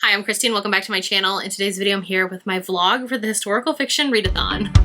Hi, I'm Christine. Welcome back to my channel. In today's video, I'm here with my vlog for the Historical Fiction Readathon.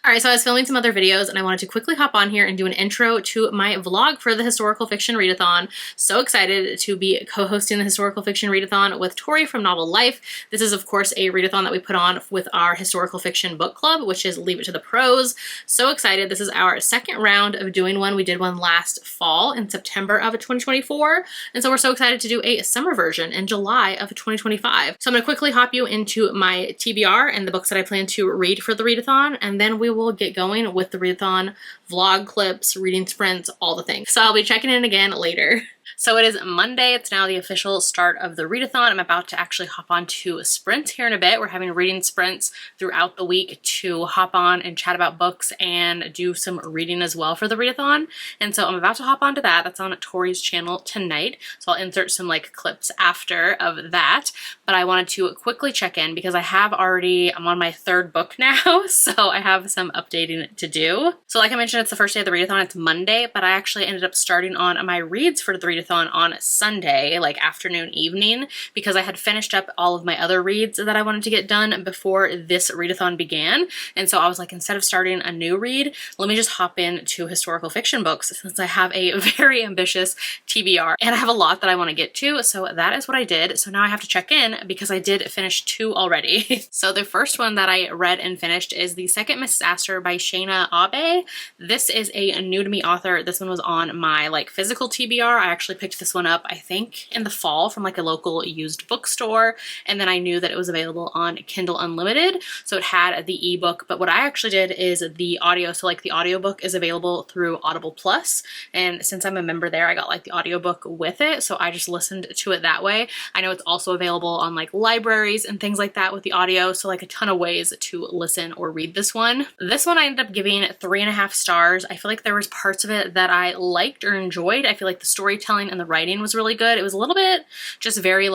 Alright, so I was filming some other videos and I wanted to quickly hop on here and do an intro to my vlog for the Historical Fiction Readathon. So excited to be co-hosting the Historical Fiction Readathon with Tori from Novel Life. This is, of course, a readathon that we put on with our historical fiction book club, which is Leave It to the Pros. So excited. This is our second round of doing one. We did one last fall in September of 2024. And so we're so excited to do a summer version in July of 2025. So I'm going to quickly hop you into my TBR and the books that I plan to read for the readathon, and then we will get going with the readathon, vlog clips, reading sprints, all the things. So I'll be checking in again later. So it is Monday. It's now the official start of the readathon. I'm about to actually hop on to sprints here in a bit. We're having reading sprints throughout the week to hop on and chat about books and do some reading as well for the readathon. And so I'm about to hop onto that. That's on Tori's channel tonight. So I'll insert some clips after of that. But I wanted to quickly check in because I'm on my third book now. So I have some updating to do. So like I mentioned, it's the first day of the readathon. It's Monday, but I actually ended up starting on my reads for the readathon on Sunday, afternoon, evening, because I had finished up all of my other reads that I wanted to get done before this readathon began. And so I was like, instead of starting a new read, let me just hop into historical fiction books since I have a very ambitious TBR and I have a lot that I want to get to. So that is what I did. So now I have to check in because I did finish 2 already. So the first one that I read and finished is The Second Mrs. Astor by Shayna Abe. This is a new to me author. This one was on my physical TBR. I actually picked this one up, I think, in the fall from a local used bookstore, and then I knew that it was available on Kindle Unlimited, so it had the ebook. But what I actually did is the audio, so the audiobook is available through Audible Plus, and since I'm a member there, I got the audiobook with it, so I just listened to it that way. I know it's also available on libraries and things like that with the audio, so a ton of ways to listen or read this one. This one I ended up giving 3.5 stars. I feel like there was parts of it that I liked or enjoyed. I feel like the storytelling and the writing was really good. It was a little bit just very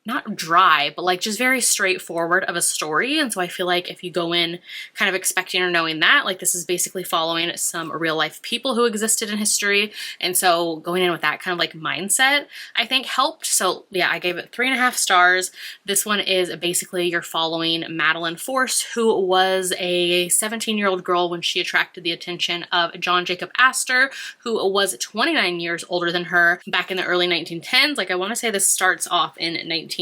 not dry, but just very straightforward of a story. And so I feel like if you go in kind of expecting or knowing that, this is basically following some real life people who existed in history. And so going in with that kind of mindset, I think helped. So yeah, I gave it 3.5 stars. This one is basically you're following Madeline Force, who was a 17-year-old girl when she attracted the attention of John Jacob Astor, who was 29 years older than her back in the early 1910s. I want to say this starts off in 1910,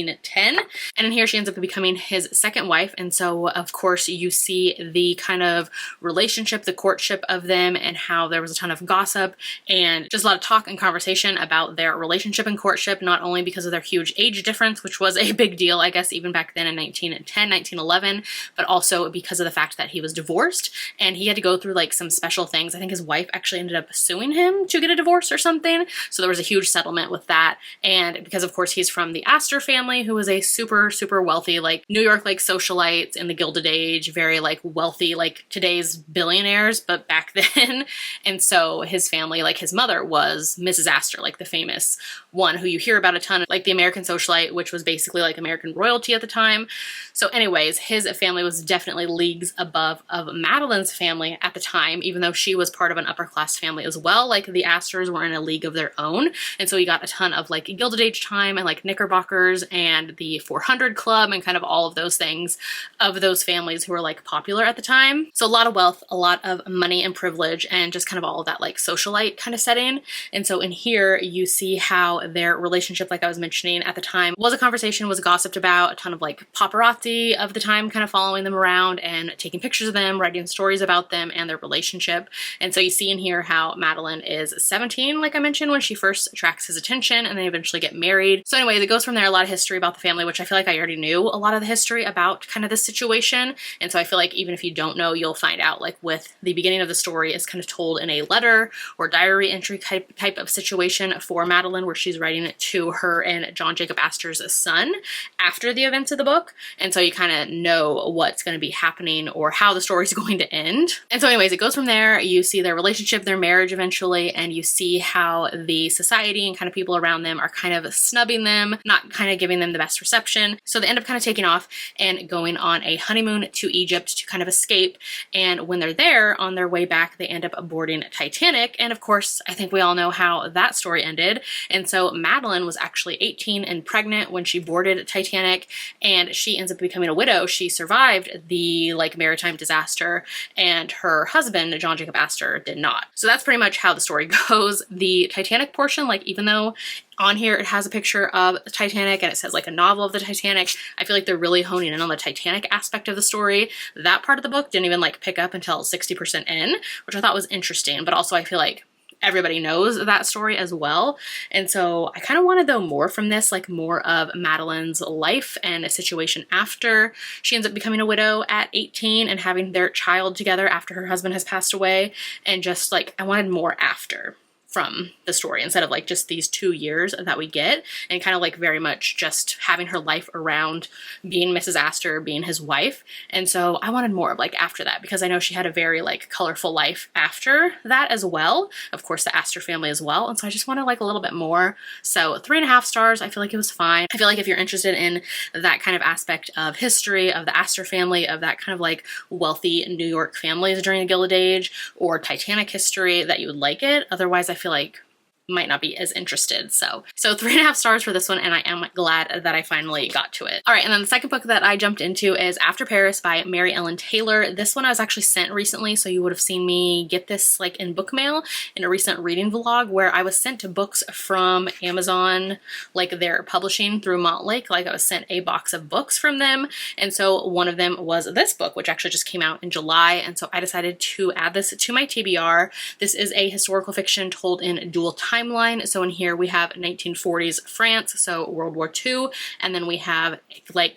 and in here she ends up becoming his second wife. And so of course you see the kind of relationship, the courtship of them, and how there was a ton of gossip and just a lot of talk and conversation about their relationship and courtship, not only because of their huge age difference, which was a big deal I guess even back then in 1910, 1911, but also because of the fact that he was divorced and he had to go through some special things. I think his wife actually ended up suing him to get a divorce or something, so there was a huge settlement with that. And because of course he's from the Astor family, who was a super wealthy New York socialites in the Gilded Age, very wealthy today's billionaires, but back then. And so his family, his mother was Mrs. Astor, the famous one who you hear about a ton, the American socialite, which was basically American royalty at the time. So anyways, his family was definitely leagues above of Madeline's family at the time, even though she was part of an upper class family as well. The Astors were in a league of their own. And so you got a ton of Gilded Age time and Knickerbockers and the 400 Club and kind of all of those things of those families who were popular at the time. So a lot of wealth, a lot of money and privilege, and just kind of all of that socialite kind of setting. And so in here you see how their relationship, I was mentioning at the time, was a conversation, was gossiped about, a ton of paparazzi of the time kind of following them around and taking pictures of them, writing stories about them and their relationship. And so you see in here how Madeline is 17, like I mentioned, when she first attracts his attention, and they eventually get married. So anyways, it goes from there, a lot of history about the family, which I feel I already knew a lot of the history about kind of this situation. And so I feel even if you don't know, you'll find out with the beginning of the story is kind of told in a letter or diary entry type of situation for Madeline, where she's writing it to her and John Jacob Astor's son after the events of the book. And so you kind of know what's going to be happening or how the story's going to end. And so anyways, it goes from there. You see their relationship, their marriage eventually, and you see how the society and kind of people around them are kind of snubbing them, not kind of giving giving them the best reception. So they end up kind of taking off and going on a honeymoon to Egypt to kind of escape. And when they're there, on their way back, they end up boarding Titanic. And of course, I think we all know how that story ended. And so Madeline was actually 18 and pregnant when she boarded Titanic, and she ends up becoming a widow. She survived the maritime disaster, and her husband, John Jacob Astor, did not. So that's pretty much how the story goes. The Titanic portion, even though on here it has a picture of the Titanic and it says a novel of the Titanic, I feel like they're really honing in on the Titanic aspect of the story. That part of the book didn't even pick up until 60% in, which I thought was interesting, but also I feel like everybody knows that story as well. And so I kind of wanted though more from this, more of Madeline's life and a situation after she ends up becoming a widow at 18 and having their child together after her husband has passed away. And just I wanted more after from the story instead of just these 2 years that we get, and kind of very much just having her life around being Mrs. Astor, being his wife. And so I wanted more of after that, because I know she had a very colorful life after that as well. Of course, the Astor family as well. And so I just wanted a little bit more. So 3.5 stars, I feel like it was fine. I feel like if you're interested in that kind of aspect of history, of the Astor family, of that kind of wealthy New York families during the Gilded Age, or Titanic history, that you would like it. Otherwise, I feel like might not be as interested. So 3.5 stars for this one, and I am glad that I finally got to it. All right, and then the second book that I jumped into is After Paris by Mary Ellen Taylor. This one I was actually sent recently, so you would have seen me get this in book mail in a recent reading vlog, where I was sent to books from Amazon, their publishing through Montlake. I was sent a box of books from them, and so one of them was this book, which actually just came out in July, and so I decided to add this to my TBR. This is a historical fiction told in dual timeline. So in here we have 1940s France, so World War II, and then we have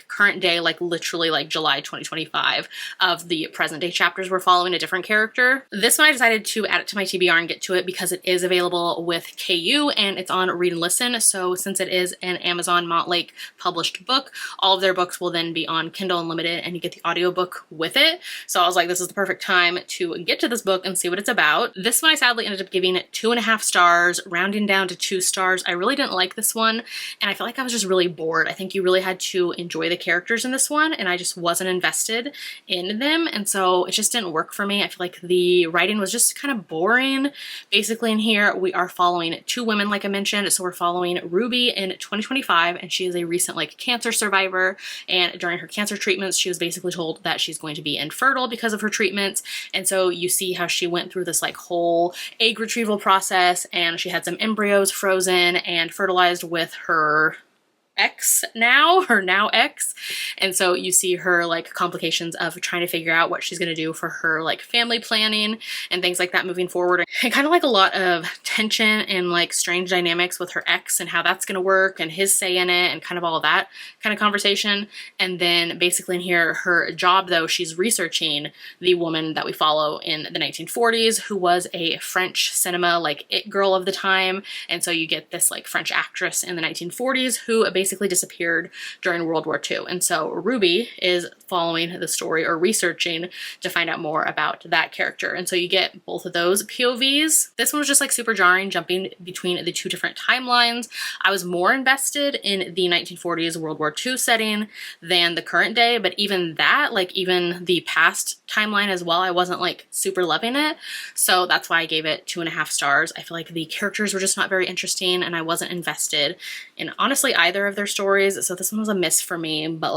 current day, literally July 2025 of the present day chapters. We're following a different character. This one I decided to add it to my TBR and get to it because it is available with KU and it's on Read and Listen. So since it is an Amazon Montlake published book, all of their books will then be on Kindle Unlimited and you get the audiobook with it. So I was like, this is the perfect time to get to this book and see what it's about. This one I sadly ended up giving it 2.5 stars, rounding down to 2 stars. I really didn't like this one, and I felt like I was just really bored. I think you really had to enjoy the characters in this one, and I just wasn't invested in them, and so it just didn't work for me. I feel like the writing was just kind of boring. Basically in here, we are following 2 women, like I mentioned. So we're following Ruby in 2025, and she is a recent cancer survivor, and during her cancer treatments, she was basically told that she's going to be infertile because of her treatments, and so you see how she went through this whole egg retrieval process, and she had some embryos frozen and fertilized with her her now ex. And so you see her complications of trying to figure out what she's going to do for her family planning and things like that moving forward, and kind of a lot of tension and strange dynamics with her ex and how that's going to work and his say in it and kind of all of that kind of conversation. And then basically in here, her job though, she's researching the woman that we follow in the 1940s who was a French cinema it girl of the time. And so you get this French actress in the 1940s who basically disappeared during World War II. And so Ruby is following the story or researching to find out more about that character. And so you get both of those POVs. This one was just super jarring, jumping between the 2 different timelines. I was more invested in the 1940s World War II setting than the current day, but even that, even the past timeline as well, I wasn't super loving it. So that's why I gave it 2.5 stars. I feel like the characters were just not very interesting and I wasn't invested in honestly either of their stories. So this one was a miss for me, but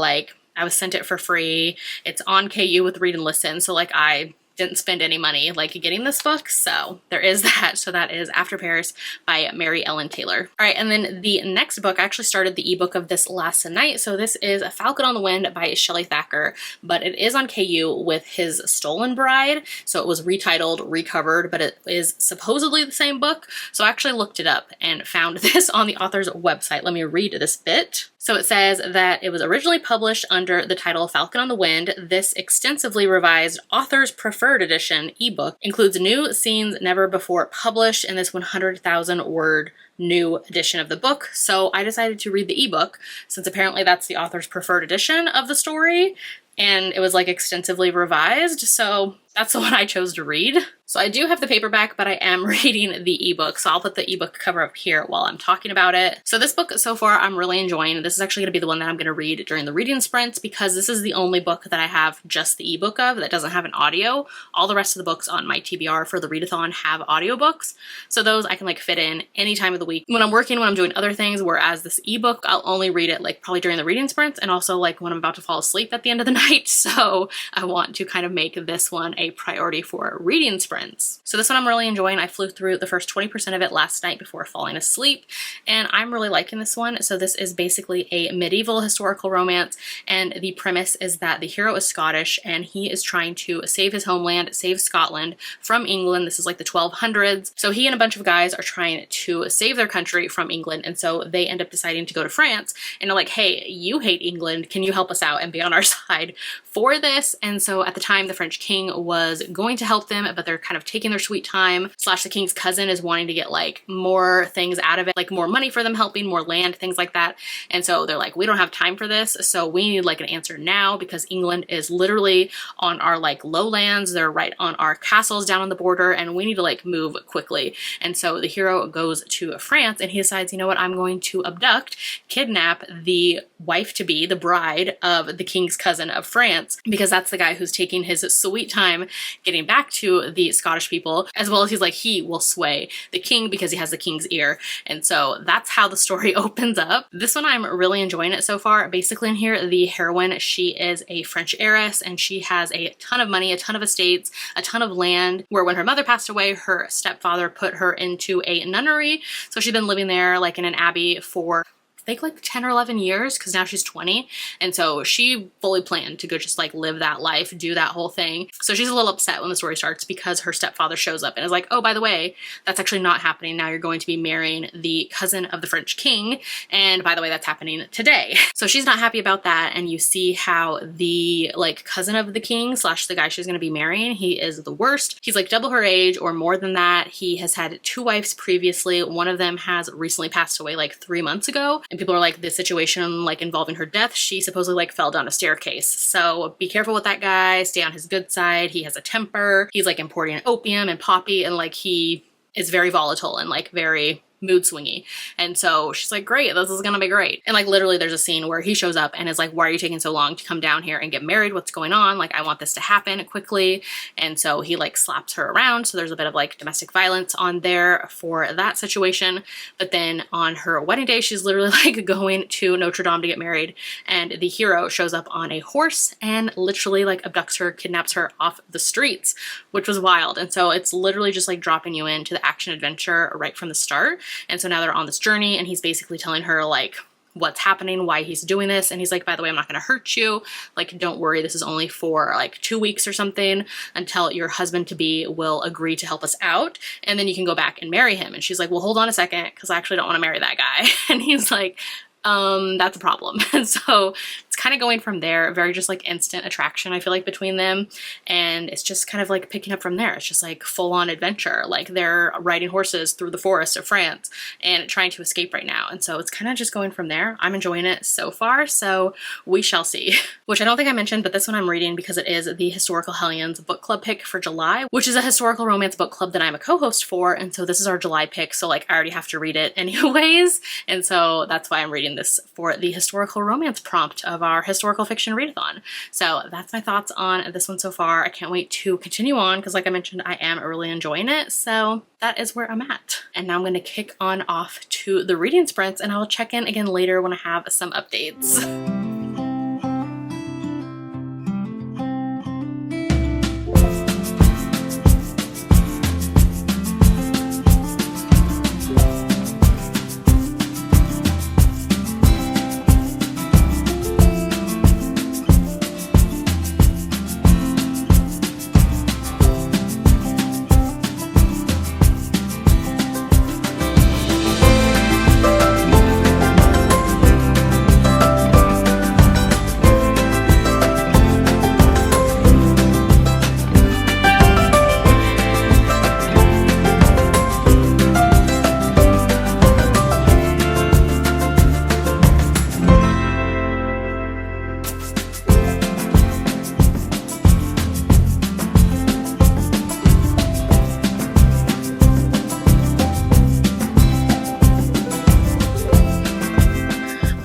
I was sent it for free. It's on KU with Read and Listen. So I didn't spend any money getting this book. So there is that. So that is After Paris by Mary Ellen Taylor. All right, and then the next book, I actually started the ebook of this last night. So this is A Falcon on the Wind by Shelley Thacker, but it is on KU with His Stolen Bride. So it was retitled, recovered, but it is supposedly the same book. So I actually looked it up and found this on the author's website. Let me read this bit. So it says that it was originally published under the title Falcon on the Wind. This extensively revised author's preferred edition ebook includes new scenes never before published in this 100,000 word new edition of the book. So I decided to read the ebook since apparently that's the author's preferred edition of the story. And it was extensively revised. So that's the one I chose to read. So I do have the paperback, but I am reading the ebook. So I'll put the ebook cover up here while I'm talking about it. So this book so far I'm really enjoying. This is actually going to be the one that I'm going to read during the reading sprints because this is the only book that I have just the ebook of that doesn't have an audio. All the rest of the books on my TBR for the readathon have audiobooks. So those I can like fit in any time of the week when I'm working, when I'm doing other things, whereas this ebook, I'll only read it like probably during the reading sprints and also like when I'm about to fall asleep at the end of the night. So I want to kind of make this one a priority for reading sprints. So this one I'm really enjoying. I flew through the first 20% of it last night before falling asleep, and I'm really liking this one. So this is basically a medieval historical romance, and the premise is that the hero is Scottish and he is trying to save his homeland, save Scotland from England. This is like the 1200s. So he and a bunch of guys are trying to save their country from England, and so they end up deciding to go to France and are like, hey, you hate England, can you help us out and be on our side for this? And so at the time the French king was going to help them, but they're kind of taking their sweet time, slash the king's cousin is wanting to get like more things out of it, like more money for them helping, more land, things like that. And so they're like, we don't have time for this, so we need like an answer now because England is literally on our like lowlands, they're right on our castles down on the border, and we need to like move quickly. And so the hero goes to France and he decides, you know what, I'm going to abduct, kidnap the wife-to-be, the bride of the king's cousin of France, because that's the guy who's taking his sweet time getting back to the Scottish people, as well as he's like, he will sway the king because he has the king's ear. And so that's how the story opens up. This one I'm really enjoying it so far. Basically in here, the heroine, she is a French heiress and she has a ton of money, a ton of estates, a ton of land, where when her mother passed away, her stepfather put her into a nunnery. So she's been living there like in an abbey for I think like 10 or 11 years because now she's 20. And so she fully planned to go just like live that life, do that whole thing. So she's a little upset when the story starts because her stepfather shows up and is like, oh, by the way, that's actually not happening. Now you're going to be marrying the cousin of the French king. And by the way, that's happening today. So she's not happy about that. And you see how the like cousin of the king slash the guy she's going to be marrying, he is the worst. He's like double her age or more than that. He has had 2 wives previously. One of them has recently passed away like 3 months ago. And people are like, this situation like involving her death, she supposedly like fell down a staircase. So be careful with that guy, stay on his good side. He has a temper. He's like importing opium and poppy, and like he is very volatile and like very mood swingy. And so she's like, great, this is gonna be great. And like literally there's a scene where he shows up and is like, why are you taking so long to come down here and get married? What's going on? Like, I want this to happen quickly. And so he like slaps her around. So there's a bit of like domestic violence on there for that situation. But then on her wedding day, she's literally like going to Notre Dame to get married. And the hero shows up on a horse and literally like abducts her, kidnaps her off the streets, which was wild. And so it's literally just like dropping you into the action adventure right from the start. And so now they're on this journey and he's basically telling her like what's happening, why he's doing this. And he's like, by the way, I'm not going to hurt you. Like, don't worry. This is only for like 2 weeks or something until your husband to be will agree to help us out. And then you can go back and marry him. And she's like, well, hold on a second, because I actually don't want to marry that guy. And he's like, that's a problem. And so it's kind of going from there, very just like instant attraction, I feel like, between them. And it's just kind of like picking up from there. It's just like full on adventure. Like they're riding horses through the forests of France and trying to escape right now. And so it's kind of just going from there. I'm enjoying it so far, so we shall see. Which I don't think I mentioned, but this one I'm reading because it is the Historical Hellions book club pick for July, which is a historical romance book club that I'm a co-host for. And so this is our July pick. So like I already have to read it anyways. And so that's why I'm reading this for the historical romance prompt of our historical fiction readathon. So that's my thoughts on this one so far. I can't wait to continue on because like I mentioned, I am really enjoying it. So that is where I'm at. And now I'm going to kick on off to the reading sprints and I'll check in again later when I have some updates.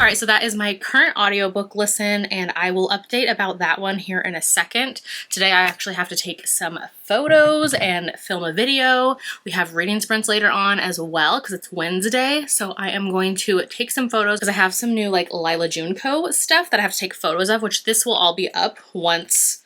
All right, so that is my current audiobook listen, and I will update about that one here in a second. Today I actually have to take some photos and film a video. We have reading sprints later on as well because it's Wednesday, so I am going to take some photos because I have some new like Lila Junco stuff that I have to take photos of, which this will all be up once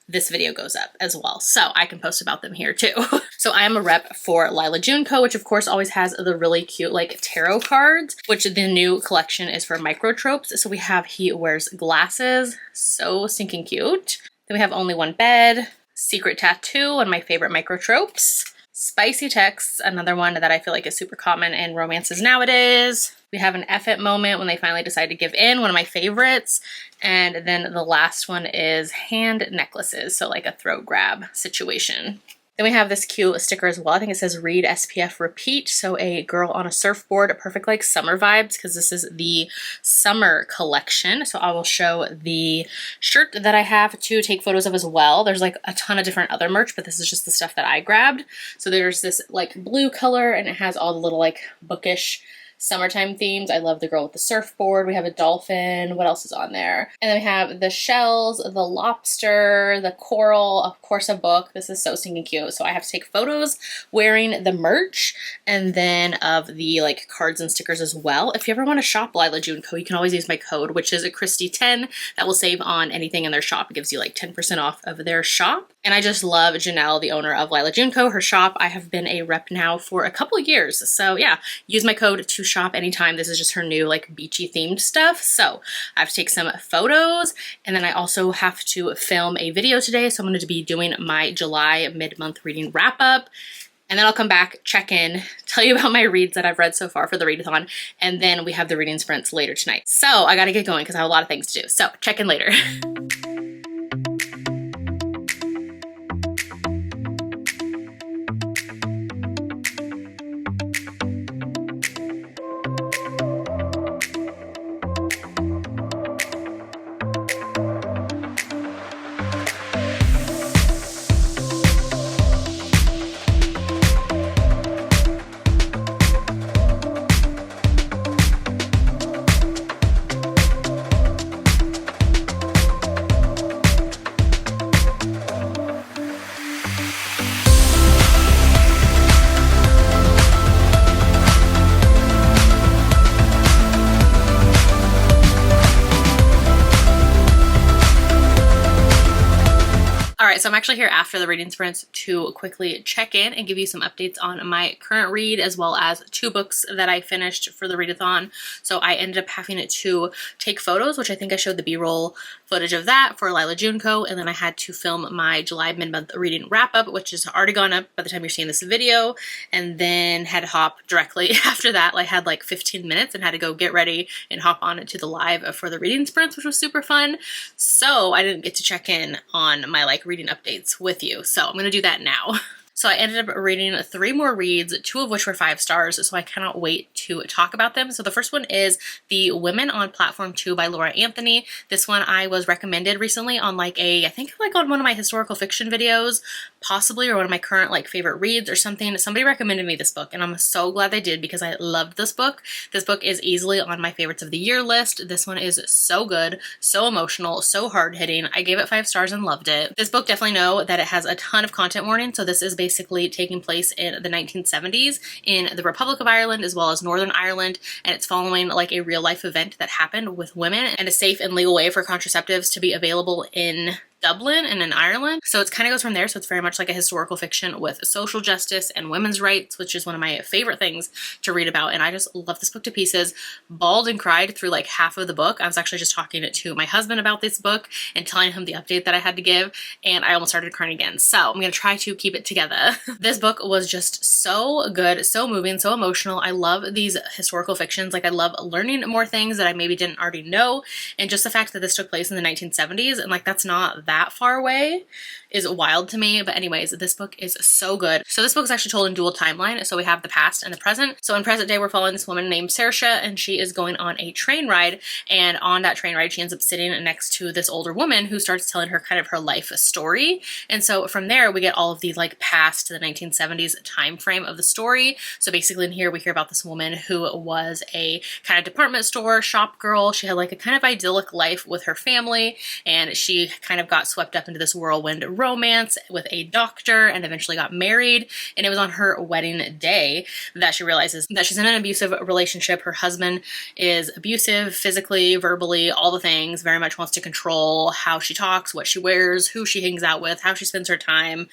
this video goes up as well, so I can post about them here too. So I am a rep for Lila Junco, which of course always has the really cute like tarot cards, which the new collection is for microtropes. So we have He Wears Glasses, so stinking cute. Then we have Only One Bed, Secret Tattoo, one of my favorite microtropes. Spicy Texts, another one that I feel like is super common in romances nowadays. We have An F It Moment, when they finally decide to give in, one of my favorites. And then the last one is Hand Necklaces, so like a throat grab situation. Then we have this cute sticker as well. I think it says Read SPF Repeat. So a girl on a surfboard, perfect like summer vibes because this is the summer collection. So I will show the shirt that I have to take photos of as well. There's like a ton of different other merch, but this is just the stuff that I grabbed. So there's this like blue color and it has all the little like bookish summertime themes. I love the girl with the surfboard. We have a dolphin. What else is on there? And then we have the shells, the lobster, the coral, of course a book. This is so stinking cute. So I have to take photos wearing the merch and then of the like cards and stickers as well. If you ever want to shop Lila Junco, you can always use my code, which is a Christy10. That will save on anything in their shop. It gives you like 10% off of their shop. And I just love Janelle, the owner of Lila Junco, her shop. I have been a rep now for a couple of years. So yeah, use my code to shop anytime. This is just her new like beachy themed stuff. So I have to take some photos and then I also have to film a video today. So I'm going to be doing my July mid-month reading wrap up. And then I'll come back, check in, tell you about my reads that I've read so far for the readathon. And then we have the reading sprints later tonight. So I got to get going because I have a lot of things to do. So check in later. So I'm actually here after the reading sprints to quickly check in and give you some updates on my current read as well as 2 books that I finished for the readathon. So I ended up having to take photos, which I think I showed the B-roll footage of that for Lila Junco, and then I had to film my July mid-month reading wrap-up, which is already gone up by the time you're seeing this video, and then had to hop directly after that. I had like 15 minutes and had to go get ready and hop on to the live for the reading sprints, which was super fun. So I didn't get to check in on my like reading updates with you. So I'm going to do that now. So I ended up reading 3 more reads, 2 of which were 5 stars, so I cannot wait to talk about them. So the first one is The Women on Platform 2 by Laura Anthony. This one I was recommended recently on like I think like on one of my historical fiction videos, possibly, or one of my current like favorite reads or something. Somebody recommended me this book and I'm so glad they did because I loved this book. This book is easily on my favorites of the year list. This one is so good, so emotional, so hard-hitting. I gave it 5 stars and loved it. This book, definitely know that it has a ton of content warning, so this is basically taking place in the 1970s in the Republic of Ireland as well as Northern Ireland, and it's following like a real life event that happened with women and a safe and legal way for contraceptives to be available in Dublin and in Ireland. So it kind of goes from there. So it's very much like a historical fiction with social justice and women's rights, which is one of my favorite things to read about. And I just love this book to pieces. Bawled and cried through like half of the book. I was actually just talking to my husband about this book and telling him the update that I had to give, and I almost started crying again. So I'm going to try to keep it together. This book was just so good, so moving, so emotional. I love these historical fictions. Like I love learning more things that I maybe didn't already know. And just the fact that this took place in the 1970s and like that's not that far away is wild to me. But anyways, this book is so good. So this book is actually told in dual timeline. So we have the past and the present. So in present day, we're following this woman named Saoirse, and she is going on a train ride. And on that train ride, she ends up sitting next to this older woman who starts telling her kind of her life story. And so from there, we get all of the like past to the 1970s time frame of the story. So basically in here, we hear about this woman who was a kind of department store shop girl. She had like a kind of idyllic life with her family, and she kind of got swept up into this whirlwind romance with a doctor and eventually got married. And it was on her wedding day that she realizes that she's in an abusive relationship. Her husband is abusive physically, verbally, all the things, very much wants to control how she talks, what she wears, who she hangs out with, how she spends her time,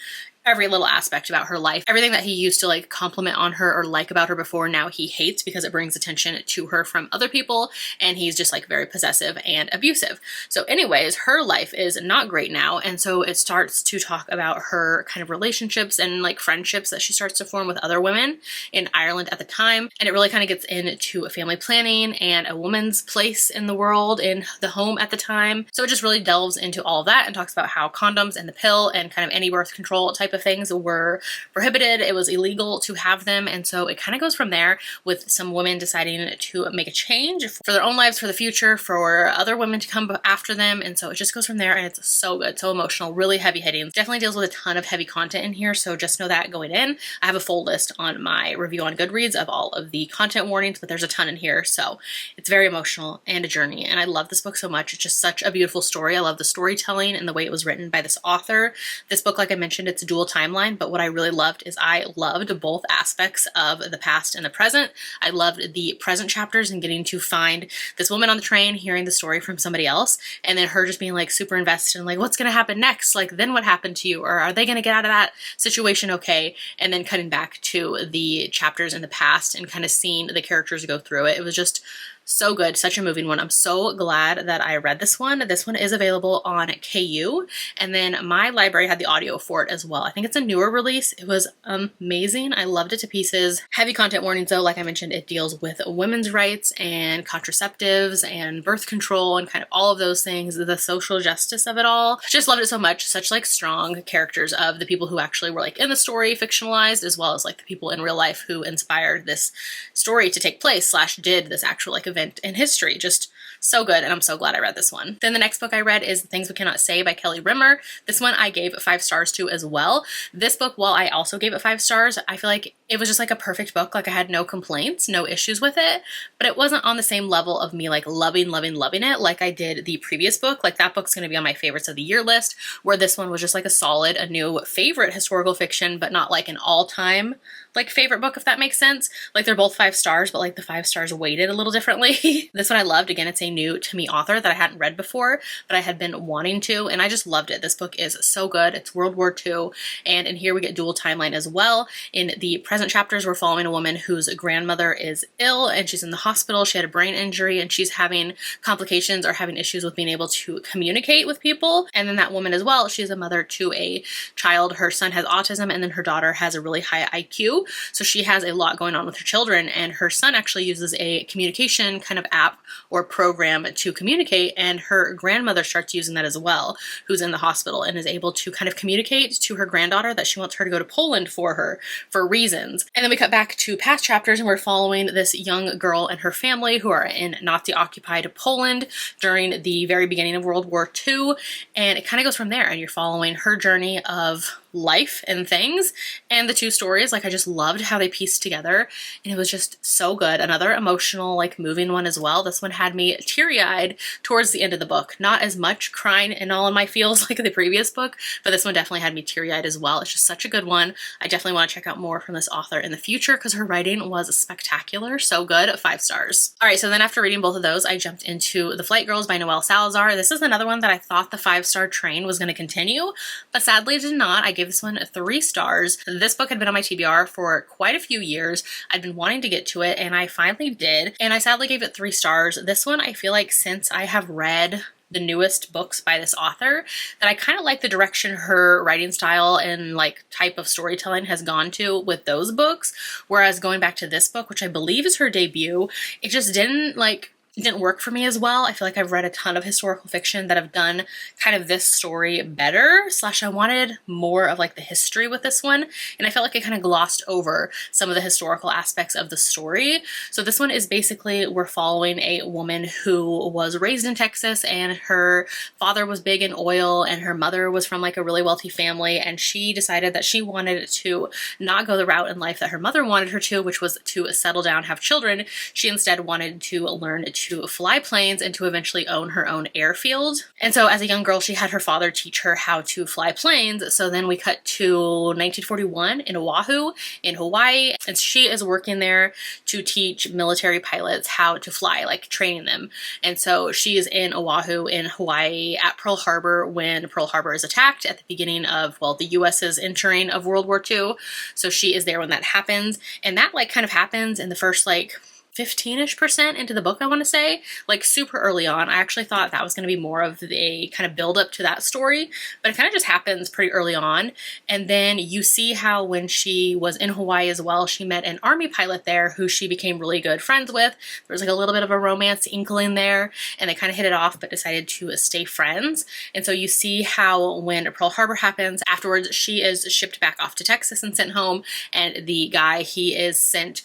every little aspect about her life. Everything that he used to like compliment on her or like about her before, now he hates because it brings attention to her from other people, and he's just like very possessive and abusive. So anyways, her life is not great now, and so it starts to talk about her kind of relationships and like friendships that she starts to form with other women in Ireland at the time, and it really kind of gets into family planning and a woman's place in the world, in the home at the time. So it just really delves into all of that and talks about how condoms and the pill and kind of any birth control type of things were prohibited. It was illegal to have them. And so it kind of goes from there, with some women deciding to make a change for their own lives, for the future, for other women to come after them. And so it just goes from there, and it's so good, so emotional, really heavy hitting. Definitely deals with a ton of heavy content in here. So just know that going in. I have a full list on my review on Goodreads of all of the content warnings, but there's a ton in here. So it's very emotional and a journey. And I love this book so much. It's just such a beautiful story. I love the storytelling and the way it was written by this author. This book, like I mentioned, it's a dual timeline, but what I really loved is I loved both aspects of the past and the present. I loved the present chapters and getting to find this woman on the train, hearing the story from somebody else, and then her just being like super invested in like, what's going to happen next? Like, then what happened to you? Or are they going to get out of that situation okay? And then cutting back to the chapters in the past and kind of seeing the characters go through it. It was just so good, such a moving one. I'm so glad that I read this one. This one is available on KU, and then my library had the audio for it as well. I think it's a newer release. It was amazing. I loved it to pieces. Heavy content warnings though, like I mentioned, it deals with women's rights and contraceptives and birth control and kind of all of those things, the social justice of it all. Just loved it so much. Such like strong characters of the people who actually were like in the story, fictionalized, as well as like the people in real life who inspired this story to take place / did this actual like event in history. Just so good, and I'm so glad I read this one. Then the next book I read is The Things We Cannot Say by Kelly Rimmer. This one I gave 5 stars to as well. This book, while I also gave it 5 stars, I feel like it was just like a perfect book. Like I had no complaints, no issues with it, but it wasn't on the same level of me like loving it like I did the previous book. Like that book's gonna be on my favorites of the year list, where this one was just like a solid, a new favorite historical fiction, but not like an all-time like favorite book, if that makes sense. Like they're both 5 stars, but like the 5 stars weighted a little differently. This one I loved. Again, it's a new to me author that I hadn't read before, but I had been wanting to, and I just loved it. This book is so good. It's World War II, and in here we get dual timeline as well. In the present chapters, we're following a woman whose grandmother is ill and she's in the hospital. She had a brain injury and she's having complications or having issues with being able to communicate with people. And then that woman as well, she's a mother to a child. Her son has autism, and then her daughter has a really high IQ. So she has a lot going on with her children, and her son actually uses a communication kind of app or program to communicate, and her grandmother starts using that as well, who's in the hospital, and is able to kind of communicate to her granddaughter that she wants her to go to Poland for her for reasons. And then we cut back to past chapters, and we're following this young girl and her family who are in Nazi-occupied Poland during the very beginning of World War II, and it kind of goes from there, and you're following her journey of life and things, and the two stories, like I just loved how they pieced together, and it was just so good. Another emotional, like moving one as well. This one had me teary-eyed towards the end of the book. Not as much crying and all in my feels like the previous book, but this one definitely had me teary-eyed as well. It's just such a good one. I definitely want to check out more from this author in the future because her writing was spectacular. So good, 5 stars. All right, so then after reading both of those, I jumped into The Flight Girls by Noelle Salazar. This is another one that I thought the 5-star train was going to continue, but sadly it did not. I gave this one 3 stars. This book had been on my TBR for quite a few years. I'd been wanting to get to it, and I finally did, and I sadly gave it 3 stars. This one, I feel like since I have read the newest books by this author, that I kind of like the direction her writing style and like type of storytelling has gone to with those books, whereas going back to this book, which I believe is her debut, it just didn't like didn't work for me as well. I feel like I've read a ton of historical fiction that have done kind of this story better, slash I wanted more of like the history with this one, and I felt like it kind of glossed over some of the historical aspects of the story. So this one is basically, we're following a woman who was raised in Texas, and her father was big in oil and her mother was from like a really wealthy family, and she decided that she wanted to not go the route in life that her mother wanted her to, which was to settle down, have children. She instead wanted to learn to fly planes and to eventually own her own airfield. And so as a young girl, she had her father teach her how to fly planes. So then we cut to 1941 in Oahu in Hawaii, and she is working there to teach military pilots how to fly, like training them. And so she is in Oahu in Hawaii at Pearl Harbor when Pearl Harbor is attacked at the beginning of, well, the US's entering of World War II. So she is there when that happens, and that like kind of happens in the first like 15-ish% into the book, I want to say, like super early on. I actually thought that was going to be more of a kind of build up to that story, but it kind of just happens pretty early on. And then you see how when she was in Hawaii as well, she met an army pilot there who she became really good friends with. There was like a little bit of a romance inkling there, and they kind of hit it off, but decided to stay friends. And so you see how when Pearl Harbor happens, afterwards she is shipped back off to Texas and sent home, and the guy, he is sent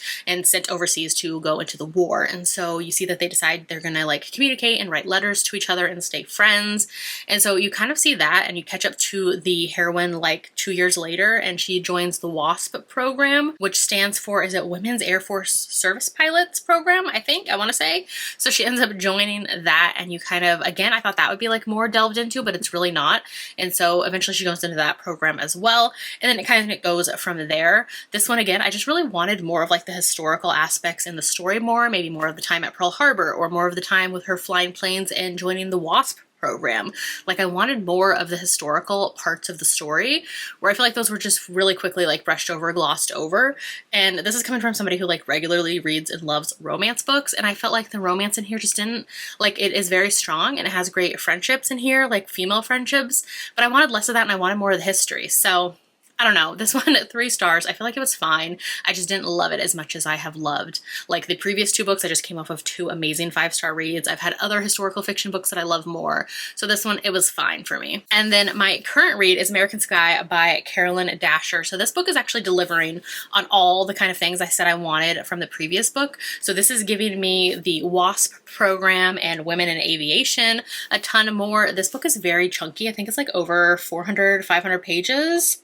overseas to go into the war. And so you see that they decide they're gonna like communicate and write letters to each other and stay friends. And so you kind of see that, and you catch up to the heroine like 2 years later, and she joins the WASP program, which stands for, is it Women's Air Force Service Pilots program, I think, I want to say. So she ends up joining that, and you kind of, again, I thought that would be like more delved into, but it's really not. And so eventually she goes into that program as well, and then it kind of goes from there. This one, again, I just really wanted more of like the historical aspects in the story more, maybe more of the time at Pearl Harbor, or more of the time with her flying planes and joining the WASP program. Like I wanted more of the historical parts of the story, where I feel like those were just really quickly like brushed over, glossed over. And this is coming from somebody who like regularly reads and loves romance books, and I felt like the romance in here just didn't, like, it is very strong and it has great friendships in here, like female friendships, but I wanted less of that and I wanted more of the history. So I don't know, this one at 3 stars. I feel like it was fine. I just didn't love it as much as I have loved like the previous 2 books. I just came off of 2 amazing 5-star reads. I've had other historical fiction books that I love more. So this one, it was fine for me. And then my current read is American Sky by Carolyn Dasher. So this book is actually delivering on all the kind of things I said I wanted from the previous book. So this is giving me the WASP program and women in aviation a ton more. This book is very chunky. I think it's like over 400, 500 pages.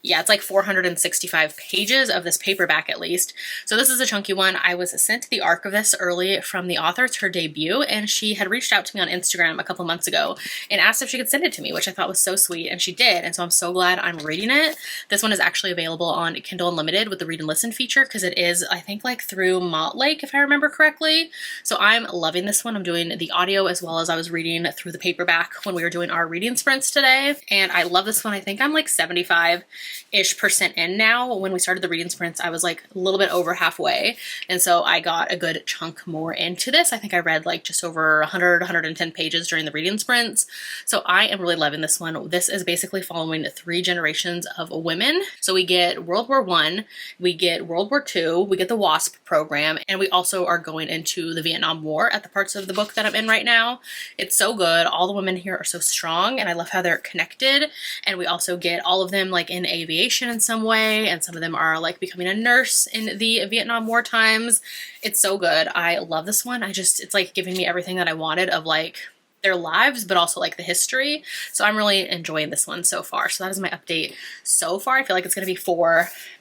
Yeah, it's like 465 pages of this paperback at least. So this is a chunky one. I was sent the arc of this early from the author. It's her debut, and she had reached out to me on Instagram a couple months ago and asked if she could send it to me, which I thought was so sweet, and she did. And so I'm so glad I'm reading it. This one is actually available on Kindle Unlimited with the read and listen feature, because it is, I think, like through Montlake, if I remember correctly. So I'm loving this one. I'm doing the audio as well as I was reading through the paperback when we were doing our reading sprints today. And I love this one. I think I'm like 75-ish% in now. When we started the reading sprints, I was like a little bit over halfway, and so I got a good chunk more into this. I think I read like just over 100, 110 pages during the reading sprints. So I am really loving this one. This is basically following 3 generations of women. So we get World War I, we get World War II, we get the WASP program, and we also are going into the Vietnam War at the parts of the book that I'm in right now. It's so good. All the women here are so strong, and I love how they're connected. And we also get all of them like in aviation in some way, and some of them are like becoming a nurse in the Vietnam War times. It's so good. I love this one. It's like giving me everything that I wanted of like their lives, but also like the history. So I'm really enjoying this one so far. So that is my update so far. I feel like it's going to be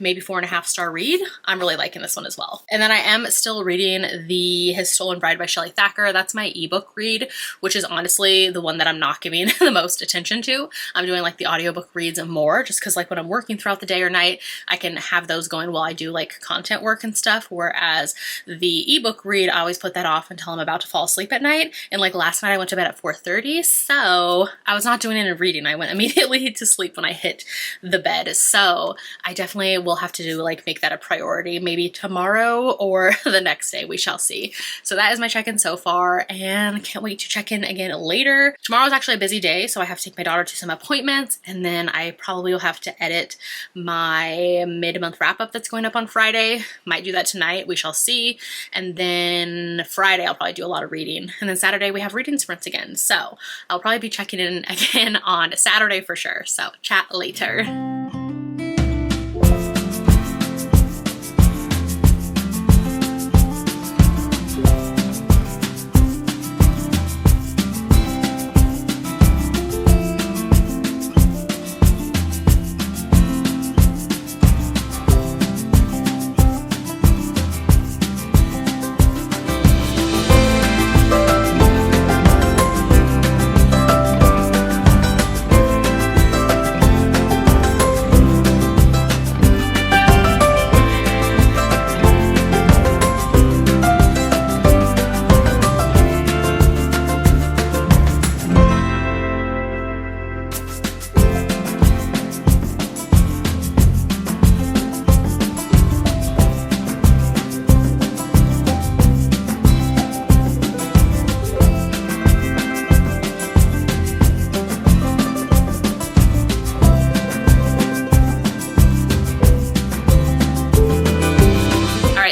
maybe 4.5-star read. I'm really liking this one as well. And then I am still reading the His Stolen Bride by Shelley Thacker. That's my ebook read, which is honestly the one that I'm not giving the most attention to. I'm doing like the audiobook reads more, just because like when I'm working throughout the day or night, I can have those going while I do like content work and stuff. Whereas the ebook read, I always put that off until I'm about to fall asleep at night. And like last night I went to bed bed at 4:30, so I was not doing any reading. I went immediately to sleep when I hit the bed. So I definitely will have to do make that a priority, maybe tomorrow or the next day, we shall see. So that is my check-in so far, and can't wait to check in again later. Tomorrow is actually a busy day, so I have to take my daughter to some appointments, and then I probably will have to edit my mid-month wrap-up that's going up on Friday. Might do that tonight, we shall see. And then Friday I'll probably do a lot of reading, and then Saturday we have reading sprints again, so I'll probably be checking in again on Saturday for sure. So chat later.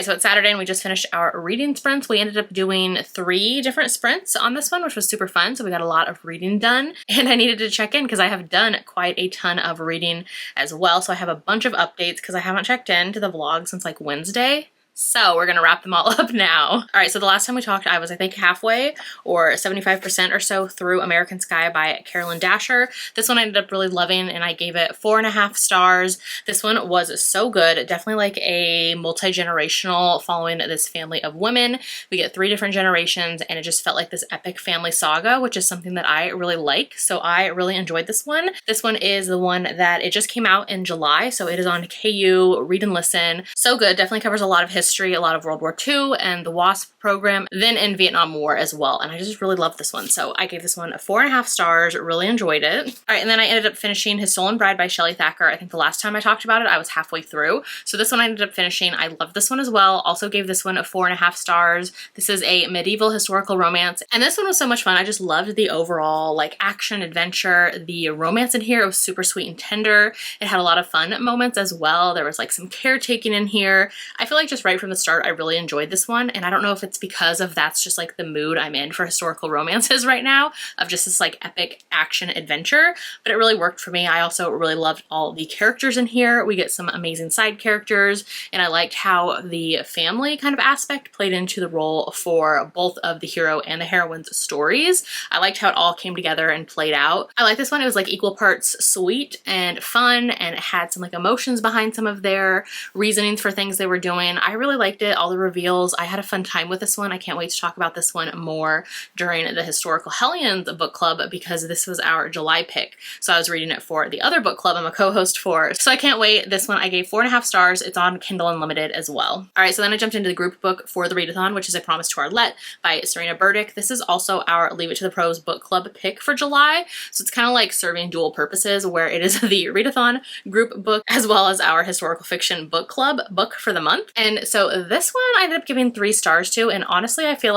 So it's Saturday and we just finished our reading sprints. We ended up doing 3 different sprints on this one, which was super fun. So we got a lot of reading done, and I needed to check in because I have done quite a ton of reading as well. So I have a bunch of updates because I haven't checked in to the vlog since Wednesday. So we're gonna wrap them all up now. All right, so the last time we talked, I was, I think, halfway or 75% or so through American Sky by Carolyn Dasher. This one I ended up really loving, and I gave it 4.5 stars. This one was so good. Definitely a multi-generational following this family of women. We get 3 different generations, and it just felt like this epic family saga, which is something that I really like. So I really enjoyed this one. This one is the one that it just came out in July, so it is on KU Read and Listen. So good. Definitely covers a lot of history, a lot of World War II and the WASP program, then in Vietnam War as well. And I just really loved this one. So I gave this one 4.5 stars, really enjoyed it. All right, and then I ended up finishing His Stolen Bride by Shelley Thacker. I think the last time I talked about it, I was halfway through. So this one I ended up finishing. I love this one as well. Also gave this one 4.5 stars. This is a medieval historical romance. And this one was so much fun. I just loved the overall action adventure. The romance in here was super sweet and tender. It had a lot of fun moments as well. There was some caretaking in here. I feel just right from the start, I really enjoyed this one. And I don't know if it's because of that's just the mood I'm in for historical romances right now, of just this epic action adventure, but it really worked for me. I also really loved all the characters in here. We get some amazing side characters, and I liked how the family kind of aspect played into the role for both of the hero and the heroine's stories. I liked how it all came together and played out. I like this one. It was equal parts sweet and fun, and it had some emotions behind some of their reasonings for things they were doing. I really liked it, all the reveals. I had a fun time with this one. I can't wait to talk about this one more during the Historical Hellions book club, because this was our July pick. So I was reading it for the other book club I'm a co-host for. So I can't wait. This one I gave 4.5 stars. It's on Kindle Unlimited as well. All right, so then I jumped into the group book for the readathon, which is A Promise to Arlette by Serena Burdick. This is also our Leave It to the Pros book club pick for July. So it's kind of serving dual purposes, where it is the readathon group book as well as our historical fiction book club book for the month. And so this one I ended up giving 3 stars to, and honestly I feel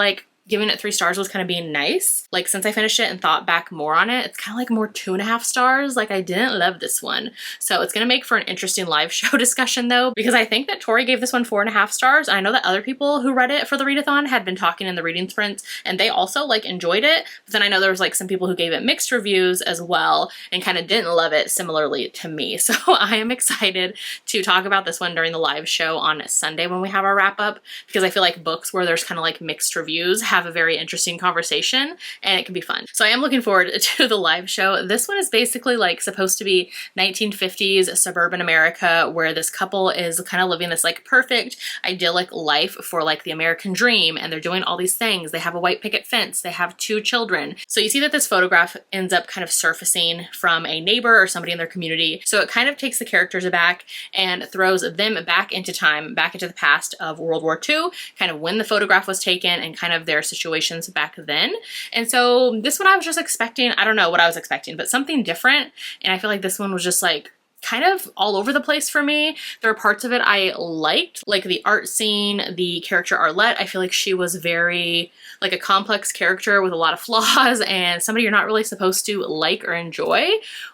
giving it 3 stars was kind of being nice. Since I finished it and thought back more on it, it's kind of more 2.5 stars. I didn't love this one. So it's gonna make for an interesting live show discussion though, because I think that Tori gave this one 4.5 stars. I know that other people who read it for the readathon had been talking in the reading sprints, and they also enjoyed it. But then I know there was some people who gave it mixed reviews as well and kind of didn't love it similarly to me. So I am excited to talk about this one during the live show on Sunday when we have our wrap up, because I feel books where there's kind of mixed reviews have a very interesting conversation, and it can be fun. So I am looking forward to the live show. This one is basically supposed to be 1950s suburban America, where this couple is kind of living this perfect idyllic life for the American dream, and they're doing all these things. They have a white picket fence, they have 2 children. So you see that this photograph ends up kind of surfacing from a neighbor or somebody in their community. So it kind of takes the characters aback and throws them back into time, back into the past of World War II, kind of when the photograph was taken and kind of their situations back then. And so this one I was just expecting, I don't know what I was expecting, but something different. And I feel like this one was just like kind of all over the place for me. There are parts of it I liked, like the art scene, the character Arlette. I feel like she was very like a complex character with a lot of flaws and somebody you're not really supposed to like or enjoy,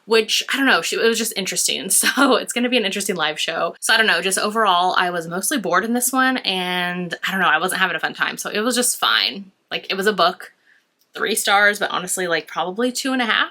which I don't know, it was just interesting. So it's going to be an interesting live show. So I don't know, just overall, I was mostly bored in this one and I don't know, I wasn't having a fun time. So it was just fine. Like it was a book. 3 stars, but honestly, like probably 2.5.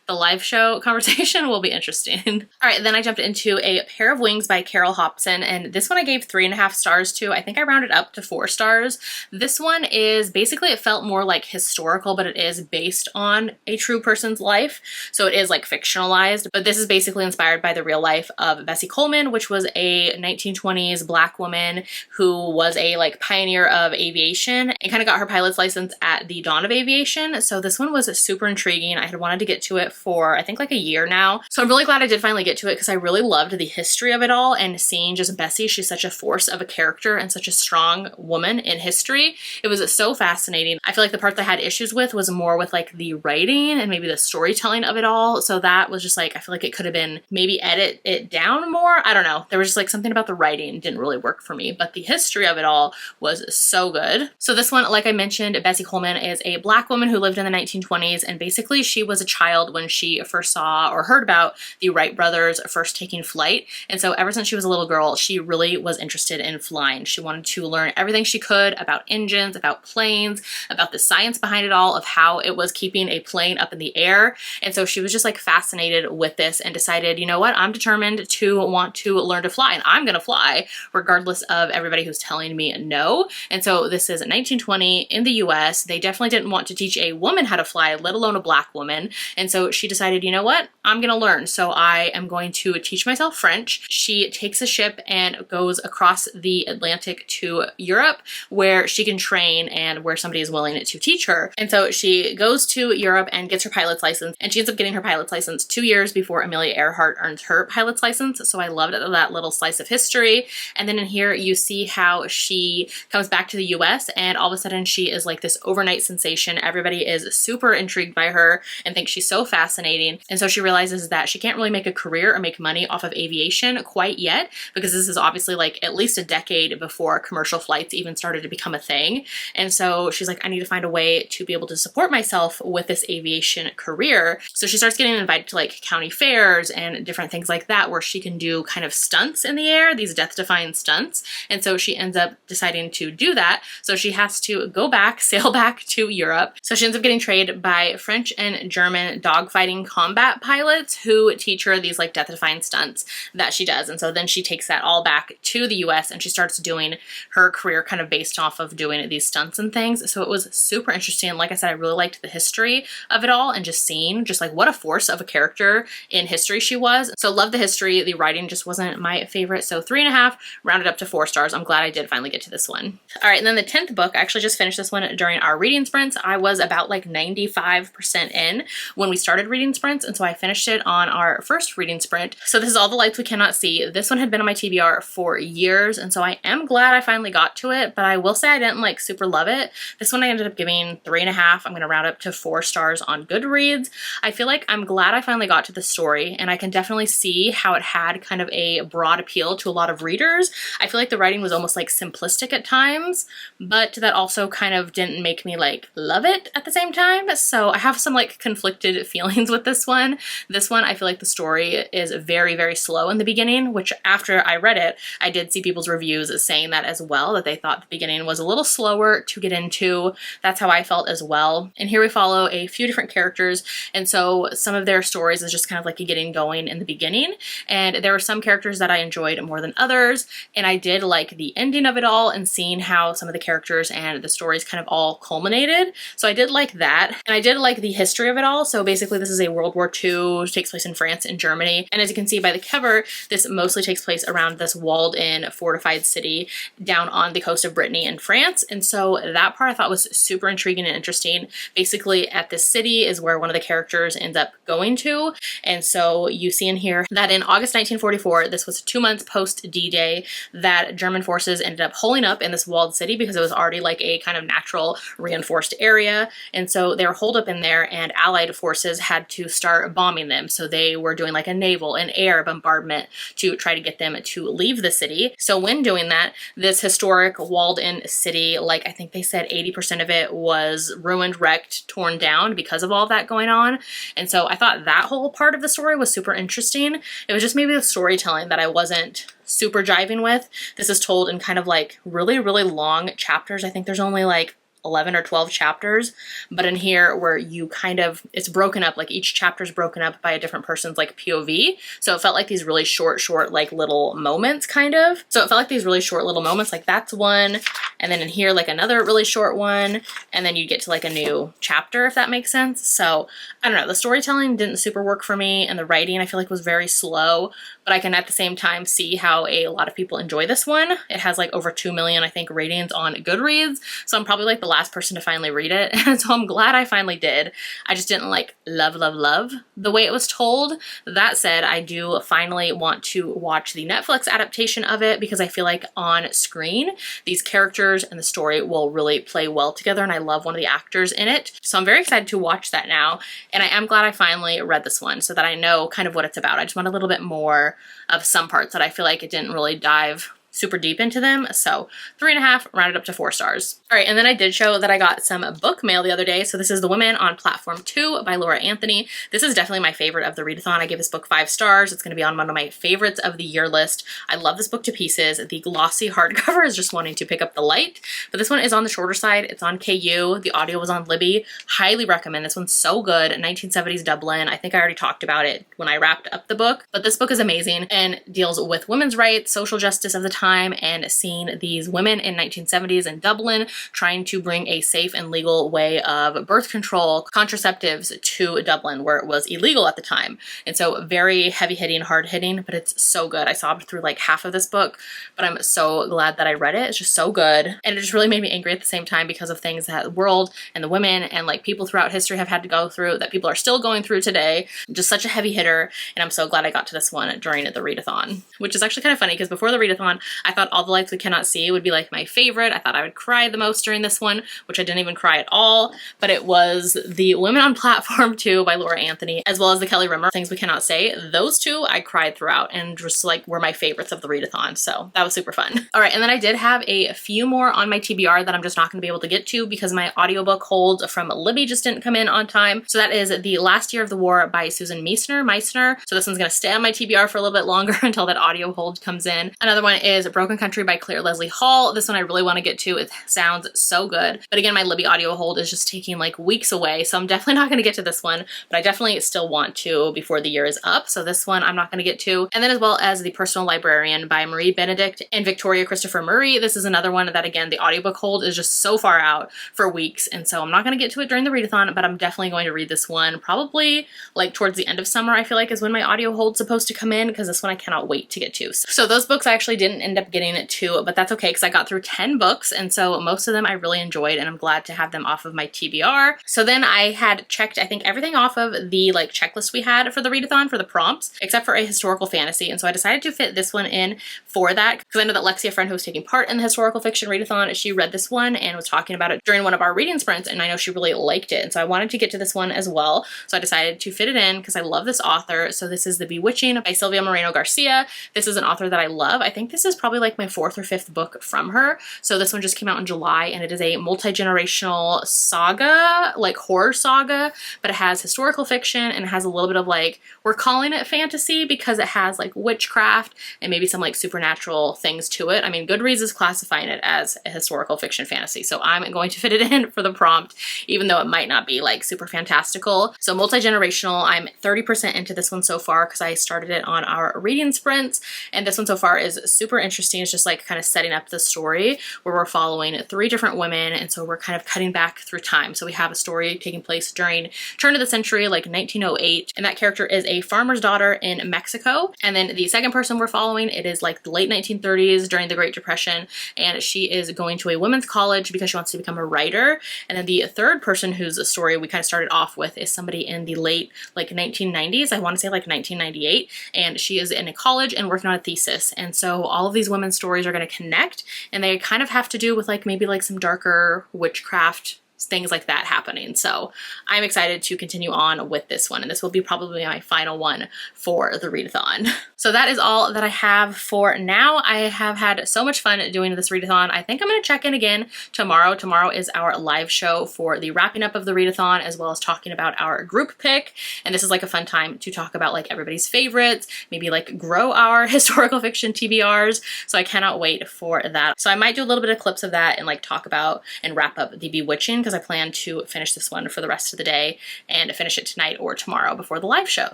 The live show conversation will be interesting. All right, then I jumped into A Pair of Wings by Carol Hobson, and this one I gave 3.5 stars to. I think I rounded up to 4 stars. This one is basically, it felt more like historical, but it is based on a true person's life. So it is like fictionalized, but this is basically inspired by the real life of Bessie Coleman, which was a 1920s Black woman who was a like pioneer of aviation and kind of got her pilot's license at the dawn of aviation. So this one was super intriguing. I had wanted to get to it for I think like a year now. So I'm really glad I did finally get to it because I really loved the history of it all and seeing just Bessie. She's such a force of a character and such a strong woman in history. It was so fascinating. I feel like the part that I had issues with was more with like the writing and maybe the storytelling of it all. So that was just like, I feel like it could have been maybe edit it down more. I don't know. There was just like something about the writing didn't really work for me, but the history of it all was so good. So this one, like I mentioned, Bessie Coleman is a Black woman who lived in the 1920s, and basically she was a child when she first saw or heard about the Wright brothers first taking flight. And so ever since she was a little girl, she really was interested in flying. She wanted to learn everything she could about engines, about planes, about the science behind it all, of how it was keeping a plane up in the air. And so she was just like fascinated with this and decided, you know what, I'm determined to want to learn to fly and I'm gonna fly regardless of everybody who's telling me no. And so this is 1920 in the US. They definitely didn't want to teach a woman how to fly, let alone a Black woman. And so she decided, you know what, I'm gonna learn. So I am going to teach myself French. She takes a ship and goes across the Atlantic to Europe where she can train and where somebody is willing to teach her. And so she goes to Europe and gets her pilot's license, and she ends up getting her pilot's license 2 years before Amelia Earhart earns her pilot's license. So I loved that little slice of history. And then in here you see how she comes back to the US and all of a sudden she is like this overnight sensation. Everybody is super intrigued by her and thinks she's so fascinating. And so she realizes that she can't really make a career or make money off of aviation quite yet, because this is obviously like at least a decade before commercial flights even started to become a thing. And so she's like, I need to find a way to be able to support myself with this aviation career. So she starts getting invited to like county fairs and different things like that where she can do kind of stunts in the air, these death-defying stunts. And so she ends up deciding to do that. So she has to go back, sail back to Europe. So she ends up getting trained by French and German dogfighting combat pilots who teach her these like death-defying stunts that she does. And so then she takes that all back to the US and she starts doing her career kind of based off of doing these stunts and things. So it was super interesting. Like I said, I really liked the history of it all and just seeing just like what a force of a character in history she was. So love the history. The writing just wasn't my favorite. So 3.5, rounded up to 4 stars. I'm glad I did finally get to this one. All right, and then the 10th book, I actually just finished this one during our reading sprints. I was about like 95% in when we started reading sprints, and so I finished it on our first reading sprint. So this is All the Lights We Cannot See. This one had been on my TBR for years, and so I am glad I finally got to it, but I will say I didn't like super love it. This one I ended up giving 3.5. I'm gonna round up to 4 stars on Goodreads. I feel like I'm glad I finally got to the story, and I can definitely see how it had kind of a broad appeal to a lot of readers. I feel like the writing was almost like simplistic at times, but that also kind of didn't make me like love it at the same time. So I have some like conflicted feelings with this one. This one, I feel like the story is very, very slow in the beginning, which after I read it, I did see people's reviews saying that as well, that they thought the beginning was a little slower to get into. That's how I felt as well. And here we follow a few different characters, and so some of their stories is just kind of like a getting going in the beginning, and there were some characters that I enjoyed more than others, and I did like the ending of it all and seeing how some of the characters and the stories kind of all culminated. So I did like that, and I did like the history of it all. So basically basically this is a World War II, takes place in France and Germany. And as you can see by the cover, this mostly takes place around this walled-in fortified city down on the coast of Brittany in France. And so that part I thought was super intriguing and interesting. Basically at this city is where one of the characters ends up going to. And so you see in here that in August 1944, this was 2 months post D-Day, that German forces ended up holding up in this walled city because it was already like a kind of natural reinforced area. And so they were holed up in there, and Allied forces had to start bombing them. So they were doing like a naval and air bombardment to try to get them to leave the city. So when doing that, this historic walled-in city, like I think they said 80% of it was ruined, wrecked, torn down because of all that going on. And so I thought that whole part of the story was super interesting. It was just maybe the storytelling that I wasn't super jiving with. This is told in kind of like really, really long chapters. I think there's only like 11 or 12 chapters, but in here where you kind of, it's broken up, like each chapter is broken up by a different person's like POV. So it felt like these really short like little moments kind of. So it felt like these really short little moments, like that's one. And then in here, like another really short one. And then you get to like a new chapter, if that makes sense. So I don't know, the storytelling didn't super work for me, and the writing I feel like was very slow, but I can at the same time see how a lot of people enjoy this one. It has like over 2 million, I think, ratings on Goodreads. So I'm probably like the last person to finally read it. And so I'm glad I finally did. I just didn't like love the way it was told. That said, I do finally want to watch the Netflix adaptation of it because I feel like on screen, these characters and the story will really play well together, and I love one of the actors in it. So I'm very excited to watch that now. And I am glad I finally read this one so that I know kind of what it's about. I just want a little bit more of some parts that I feel like it didn't really dive super deep into them. So 3.5, rounded up to 4 stars. All right, and then I did show that I got some book mail the other day. So this is The Women on Platform 2 by Laura Anthony. This is definitely my favorite of the readathon. I gave this book 5 stars. It's gonna be on one of my favorites of the year list. I love this book to pieces. The glossy hardcover is just wanting to pick up the light, but this one is on the shorter side. It's on KU. The audio was on Libby. Highly recommend. This one's so good. 1970s Dublin. I think I already talked about it when I wrapped up the book, but this book is amazing and deals with women's rights, social justice of the time, and seeing these women in 1970s in Dublin trying to bring a safe and legal way of birth control, contraceptives to Dublin where it was illegal at the time. And so very heavy hitting, hard hitting, but it's so good. I sobbed through like half of this book, but I'm so glad that I read it. It's just so good. And it just really made me angry at the same time because of things that the world and the women and like people throughout history have had to go through, that people are still going through today. Just such a heavy hitter. And I'm so glad I got to this one during the readathon, which is actually kind of funny because before the readathon, I thought All the Lights We Cannot See would be like my favorite. I thought I would cry the most during this one, which I didn't even cry at all, but it was The Women on Platform 2 by Laura Anthony, as well as the Kelly Rimmer Things We Cannot Say. Those two I cried throughout and just like were my favorites of the readathon, so that was super fun. All right, and then I did have a few more on my TBR that I'm just not going to be able to get to because my audiobook hold from Libby just didn't come in on time. So that is The Last Year of the War by Susan Meissner. So this one's going to stay on my TBR for a little bit longer until that audio hold comes in. Another one is Broken Country by Claire Leslie Hall. This one I really want to get to. It sounds so good. But again, my Libby audio hold is just taking like weeks away, so I'm definitely not going to get to this one, but I definitely still want to before the year is up. So this one I'm not going to get to. And then as well as The Personal Librarian by Marie Benedict and Victoria Christopher Murray. This is another one that, again, the audiobook hold is just so far out for weeks, and so I'm not going to get to it during the readathon, but I'm definitely going to read this one probably like towards the end of summer. I feel like is when my audio hold's supposed to come in, because this one I cannot wait to get to. So those books I actually didn't end up getting it to, but that's okay because I got through 10 books, and so most of them I really enjoyed, and I'm glad to have them off of my TBR. So then I had checked, I think, everything off of the like checklist we had for the readathon for the prompts, except for a historical fantasy, and so I decided to fit this one in for that because I know that Lexi, a friend who was taking part in the historical fiction readathon, she read this one and was talking about it during one of our reading sprints, and I know she really liked it, and so I wanted to get to this one as well. So I decided to fit it in because I love this author. So this is The Bewitching by Silvia Moreno Garcia. This is an author that I love. I think this is probably like my 4th or 5th book from her. So this one just came out in July, and it is a multi-generational saga, like horror saga, but it has historical fiction and it has a little bit of like, we're calling it fantasy because it has like witchcraft and maybe some like supernatural things to it. I mean, Goodreads is classifying it as a historical fiction fantasy, so I'm going to fit it in for the prompt, even though it might not be like super fantastical. So multi-generational, I'm 30% into this one so far because I started it on our reading sprints, and this one so far is super interesting is just like kind of setting up the story where we're following 3 different women, and so we're kind of cutting back through time. So we have a story taking place during turn of the century, like 1908, and that character is a farmer's daughter in Mexico. And then the second person we're following, it is like the late 1930s during the Great Depression, and she is going to a women's college because she wants to become a writer. And then the third person whose story we kind of started off with is somebody in the late like 1990s, I want to say like 1998, and she is in a college and working on a thesis. And so all of these women's stories are going to connect, and they kind of have to do with like maybe like some darker witchcraft, things like that happening. So I'm excited to continue on with this one, and this will be probably my final one for the readathon. So that is all that I have for now. I have had so much fun doing this readathon. I think I'm going to check in again tomorrow. Tomorrow is our live show for the wrapping up of the readathon, as well as talking about our group pick. And this is like a fun time to talk about like everybody's favorites, maybe like grow our historical fiction TBRs. So I cannot wait for that. So I might do a little bit of clips of that and like talk about and wrap up the Bewitching, because I plan to finish this one for the rest of the day and finish it tonight or tomorrow before the live show.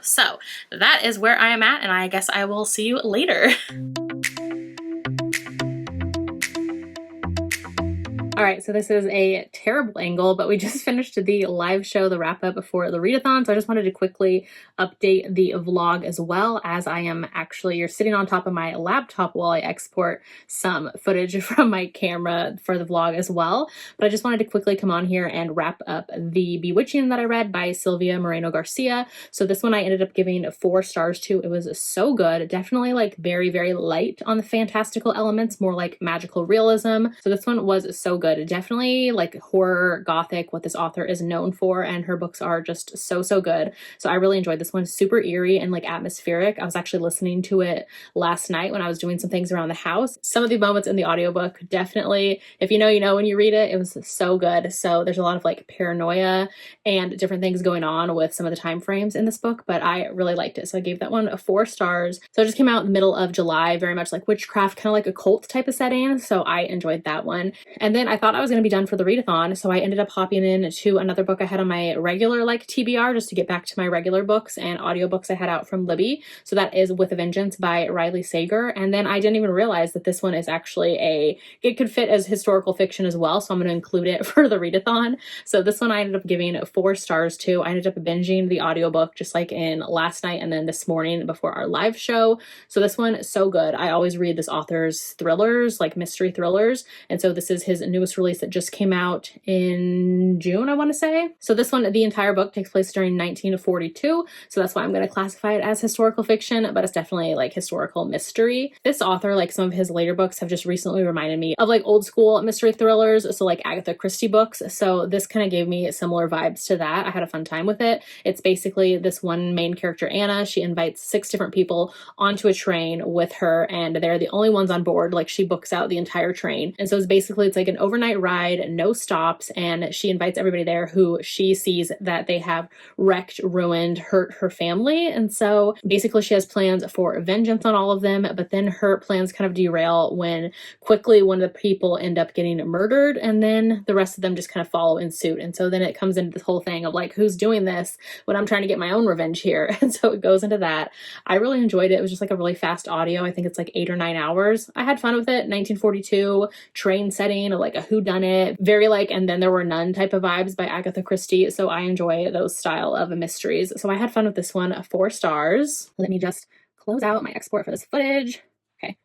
So that is where I am at, and I guess I will see you later. All right, so this is a terrible angle, but we just finished the live show, the wrap up before the readathon. So I just wanted to quickly update the vlog as well, as I am actually, you're sitting on top of my laptop while I export some footage from my camera for the vlog as well. But I just wanted to quickly come on here and wrap up the Bewitching that I read by Sylvia Moreno Garcia. So this one I ended up giving 4 stars to. It was so good. Definitely like very, very light on the fantastical elements, more like magical realism. So this one was so good. Definitely like horror, gothic, what this author is known for, and her books are just so good. So I really enjoyed this one. Super eerie and like atmospheric. I was actually listening to it last night when I was doing some things around the house. Some of the moments in the audiobook, definitely, if you know, you know when you read it, it was so good. So there's a lot of like paranoia and different things going on with some of the time frames in this book, but I really liked it. So I gave that one 4 stars. So it just came out in the middle of July, very much like witchcraft, kind of like a cult type of setting. So I enjoyed that one. And then I thought I was going to be done for the readathon, so I ended up hopping in to another book I had on my regular like TBR, just to get back to my regular books and audiobooks I had out from Libby. So that is With a Vengeance by Riley Sager. And then I didn't even realize that this one is actually it could fit as historical fiction as well, so I'm going to include it for the readathon. So this one I ended up giving 4 stars to. I ended up binging the audiobook just like in last night and then this morning before our live show. So this one is so good. I always read this author's thrillers, like mystery thrillers, and so this is his newest release that just came out in June, I want to say. So this one, the entire book takes place during 1942, so that's why I'm going to classify it as historical fiction, but it's definitely like historical mystery. This author, like some of his later books have just recently reminded me of like old school mystery thrillers, so like Agatha Christie books. So this kind of gave me similar vibes to that. I had a fun time with it. It's basically this one main character, Anna. She invites 6 different people onto a train with her, and they're the only ones on board. Like she books out the entire train, and so it's like an overnight ride, no stops, and she invites everybody there who she sees that they have wrecked, ruined, hurt her family. And so basically she has plans for vengeance on all of them, but then her plans kind of derail when quickly one of the people end up getting murdered, and then the rest of them just kind of follow in suit. And so then it comes into this whole thing of like, who's doing this when I'm trying to get my own revenge here? And so it goes into that. I really enjoyed it. It was just like a really fast audio. I think it's like 8 or 9 hours. I had fun with it. 1942 train setting, like a whodunit, very like And Then There Were None type of vibes by Agatha Christie. So I enjoy those style of mysteries. So I had fun with this one. 4 stars. Let me just close out my export for this footage. Okay.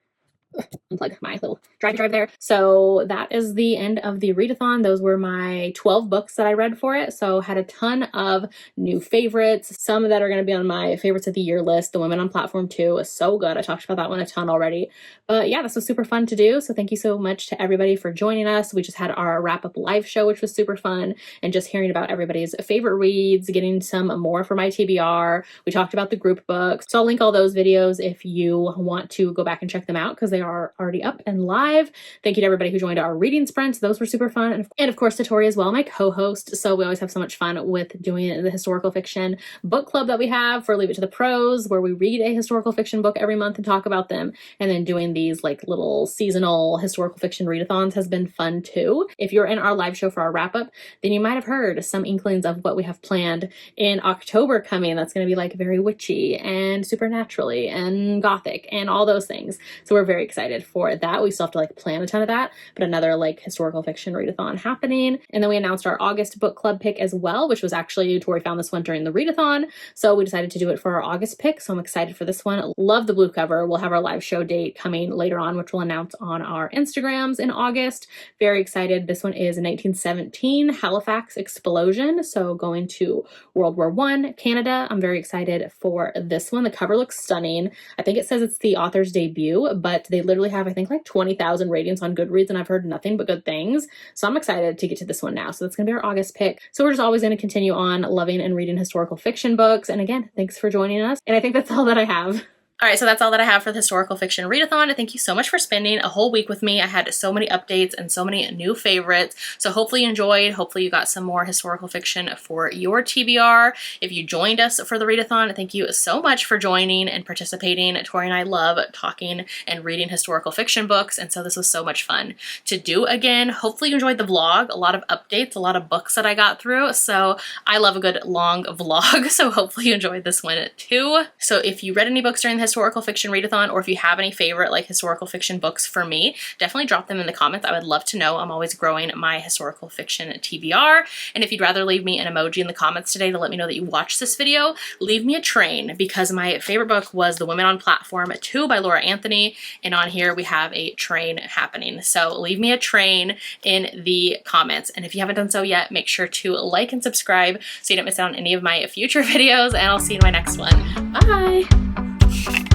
Unplug my little drive there. So that is the end of the readathon. Those were my 12 books that I read for it. So had a ton of new favorites, some that are going to be on my favorites of the year list. The Women on Platform 2 was so good. I talked about that one a ton already. But yeah, this was super fun to do. So thank you so much to everybody for joining us. We just had our wrap up live show, which was super fun, and just hearing about everybody's favorite reads, getting some more for my TBR. We talked about the group books. So I'll link all those videos if you want to go back and check them out, because they are already up and live. Thank you to everybody who joined our reading sprints. Those were super fun. And of course to Tori as well, my co-host. So we always have so much fun with doing the historical fiction book club that we have for Leave It to the Pros, where we read a historical fiction book every month and talk about them. And then doing these like little seasonal historical fiction readathons has been fun too. If you're in our live show for our wrap up, then you might have heard some inklings of what we have planned in October coming. That's going to be like very witchy and supernaturally and gothic and all those things. So we're very excited for that. We still have to like plan a ton of that, but another like historical fiction readathon happening. And then we announced our August book club pick as well, which was actually, Tori found this one during the readathon, so we decided to do it for our August pick. So I'm excited for this one. Love the blue cover. We'll have our live show date coming later on, which we'll announce on our Instagrams in August. Very excited. This one is a 1917 Halifax explosion, so going to World War I, Canada. I'm very excited for this one. The cover looks stunning. I think it says it's the author's debut, but they literally have, I think, like 20,000 ratings on Goodreads, and I've heard nothing but good things. So I'm excited to get to this one now. So that's gonna be our August pick. So we're just always gonna continue on loving and reading historical fiction books. And again, thanks for joining us. And I think that's all that I have. All right, so that's all that I have for the Historical Fiction Readathon. Thank you so much for spending a whole week with me. I had so many updates and so many new favorites. So hopefully you enjoyed. Hopefully you got some more historical fiction for your TBR. If you joined us for the readathon, thank you so much for joining and participating. Tori and I love talking and reading historical fiction books, and so this was so much fun to do again. Hopefully you enjoyed the vlog. A lot of updates, a lot of books that I got through. So I love a good long vlog, so hopefully you enjoyed this one too. So if you read any books during the historical fiction readathon, or if you have any favorite like historical fiction books for me, definitely drop them in the comments. I would love to know. I'm always growing my historical fiction TBR. And if you'd rather leave me an emoji in the comments today to let me know that you watched this video, leave me a train, because my favorite book was The Women on Platform 2 by Laura Anthony, and on here we have a train happening. So leave me a train in the comments, and if you haven't done so yet, make sure to like and subscribe so you don't miss out on any of my future videos, and I'll see you in my next one. Bye!